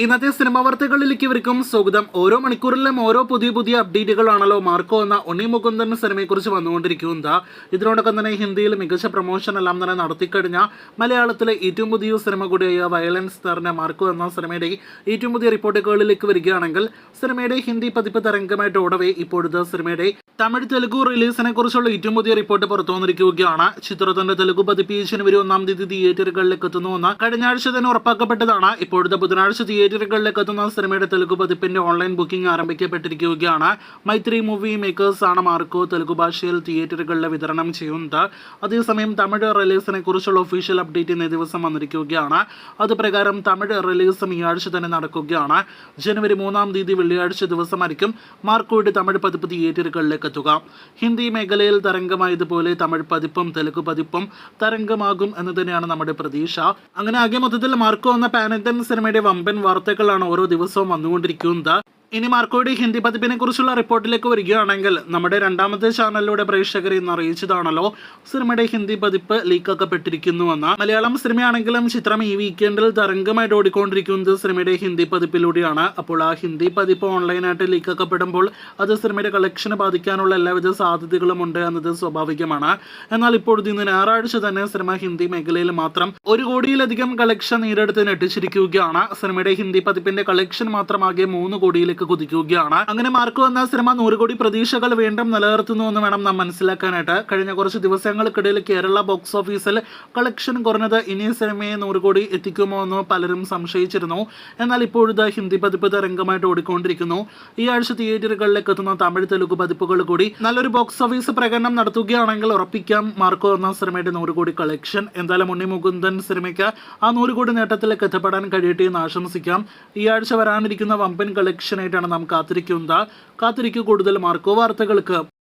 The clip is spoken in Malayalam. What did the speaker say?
ഇന്നത്തെ സിനിമാ വാർത്തകളിലേക്ക് ഇവർക്കും സ്വാഗതം. ഓരോ മണിക്കൂറിലും ഓരോ പുതിയ അപ്ഡേറ്റുകളാണല്ലോ മാർക്കോ എന്ന ഉണ്ണി മുകുന്ദൻ സിനിമയെക്കുറിച്ച് വന്നുകൊണ്ടിരിക്കുന്നത്. ഇതിനോടൊപ്പം തന്നെ ഹിന്ദിയിൽ മികച്ച പ്രൊമോഷൻ എല്ലാം തന്നെ നടത്തിക്കഴിഞ്ഞ മലയാളത്തിലെ ഏറ്റവും പുതിയ സിനിമ കൂടിയായ വയലൻസ് നിറഞ്ഞ മാർക്കോ എന്ന സിനിമയുടെ ഏറ്റവും പുതിയ റിപ്പോർട്ടുകളിലേക്ക് വരികയാണെങ്കിൽ സിനിമയുടെ ഹിന്ദി പതിപ്പ് തരംഗമായിട്ട് ഓടവേ ഇപ്പോഴത്തെ സിനിമയുടെ തമിഴ് തെലുഗു റിലീസിനെ കുറിച്ചുള്ള ഏറ്റവും പുതിയ റിപ്പോർട്ട് പുറത്തു വന്നിരിക്കുകയാണ്. ചിത്രത്തിന്റെ തെലുഗു പതിപ്പ് ജനുവരി 1 തീയതി തിയേറ്ററുകളിലേക്ക് എത്തുന്നുവെന്ന് കഴിഞ്ഞ ആഴ്ച തന്നെ ഉറപ്പാക്കപ്പെട്ടതാണ്. ഇപ്പോഴത്തെ ബുധനാഴ്ച തിയേറ്ററുകളിലേക്ക് എത്തുന്ന സിനിമയുടെ തെലുഗു പതിപ്പിന്റെ ഓൺലൈൻ ബുക്കിംഗ് ആരംഭിക്കപ്പെട്ടിരിക്കുകയാണ്. മൈത്രി മൂവി മേക്കേഴ്സ് ആണ് മാർക്കോ തെലുഗു ഭാഷയിൽ തിയേറ്ററുകളിൽ വിതരണം ചെയ്യുന്നത്. അതേസമയം തമിഴ് റിലീസിനെ കുറിച്ചുള്ള ഒഫീഷ്യൽ അപ്ഡേറ്റ് ഇന്നേ ദിവസം വന്നിരിക്കുകയാണ്. അതുപ്രകാരം തമിഴ് റിലീസും ഈ ആഴ്ച തന്നെ നടക്കുകയാണ്. ജനുവരി 3 തീയതി വെള്ളിയാഴ്ച ദിവസമായിരിക്കും മാർക്കോയുടെ തമിഴ് പതിപ്പ് തിയേറ്ററുകളിലേക്ക് എത്തുക. ഹിന്ദി മേഖലയിൽ തരംഗമായതുപോലെ തമിഴ് പതിപ്പും തെലുഗു പതിപ്പും തരംഗമാകും എന്ന് തന്നെയാണ് നമ്മുടെ പ്രതീക്ഷ. അങ്ങനെ ആകെ മൊത്തത്തിൽ മാർക്കോ എന്ന പാൻ ഇന്ത്യൻ സിനിമയുടെ വമ്പൻ വാർത്തകളാണ് ഓരോ ദിവസവും വന്നുകൊണ്ടിരിക്കുന്നത്. ഇനി മാർക്കോയുടെ ഹിന്ദി പതിപ്പിനെ കുറിച്ചുള്ള റിപ്പോർട്ടിലേക്ക് വരികയാണെങ്കിൽ നമ്മുടെ രണ്ടാമത്തെ ചാനലിലൂടെ പ്രേക്ഷകരെ ഇന്ന് അറിയിച്ചതാണല്ലോ സിനിമയുടെ ഹിന്ദി പതിപ്പ് ലീക്കാക്കപ്പെട്ടിരിക്കുന്നുവെന്ന്. മലയാളം സിനിമയാണെങ്കിലും ചിത്രം ഈ വീക്കെൻഡിൽ തരംഗമായിട്ട് ഓടിക്കൊണ്ടിരിക്കുന്നത് സിനിമയുടെ ഹിന്ദി പതിപ്പിലൂടെയാണ്. അപ്പോൾ ആ ഹിന്ദി പതിപ്പ് ഓൺലൈനായിട്ട് ലീക്കാക്കപ്പെടുമ്പോൾ അത് സിനിമയുടെ കളക്ഷന് ബാധിക്കാനുള്ള എല്ലാവിധ സാധ്യതകളും ഉണ്ട് എന്നത് സ്വാഭാവികമാണ്. എന്നാൽ ഇപ്പോൾ ഇന്ന് ഞായറാഴ്ച തന്നെ സിനിമ ഹിന്ദി മേഖലയിൽ മാത്രം 1 കോടിയിലധികം കളക്ഷൻ നേരിടത്ത് ഞെട്ടിച്ചിരിക്കുകയാണ്. സിനിമയുടെ ഹിന്ദി പതിപ്പിന്റെ കളക്ഷൻ മാത്രമാകെ 3 കോടിയിലേക്ക് കുതിക്കുകയാണ്. അങ്ങനെ മാർക്കോ എന്ന സിനിമ 100 കോടി പ്രതീക്ഷകൾ വീണ്ടും നിലനിർത്തുന്നു എന്ന് വേണം നാം മനസ്സിലാക്കാനായിട്ട്. കഴിഞ്ഞ കുറച്ച് ദിവസങ്ങൾക്കിടയിൽ കേരള ബോക്സ് ഓഫീസിൽ കളക്ഷൻ കുറഞ്ഞത് ഇനി സിനിമയെ 100 കോടി എത്തിക്കുമോ എന്ന് പലരും സംശയിച്ചിരുന്നു. എന്നാൽ ഇപ്പോഴത്തെ ഹിന്ദി പതിപ്പ് തരംഗമായിട്ട് ഓടിക്കൊണ്ടിരിക്കുന്നു. ഈ ആഴ്ച തിയേറ്ററുകളിലേക്ക് എത്തുന്ന തമിഴ് തെലുഗു പതിപ്പുകൾ കൂടി നല്ലൊരു ബോക്സ് ഓഫീസ് പ്രകടനം നടത്തുകയാണെങ്കിൽ ഉറപ്പിക്കാം മാർക്കോ എന്ന സിനിമയുടെ 100 കോടി കളക്ഷൻ. എന്തായാലും ഉണ്ണി മുകുന്ദൻ സിനിമയ്ക്ക് ആ 100 കോടി നേട്ടത്തിലേക്ക് എത്തപ്പെടാൻ കഴിയട്ടെ എന്ന് ആശംസിക്കാം. ഈ ആഴ്ച വരാനിരിക്കുന്ന വമ്പൻ കളക്ഷൻ നാം കാത്തിരിക്കുക കൂടുതൽ മാർക്കോ വാർത്തകൾക്ക്.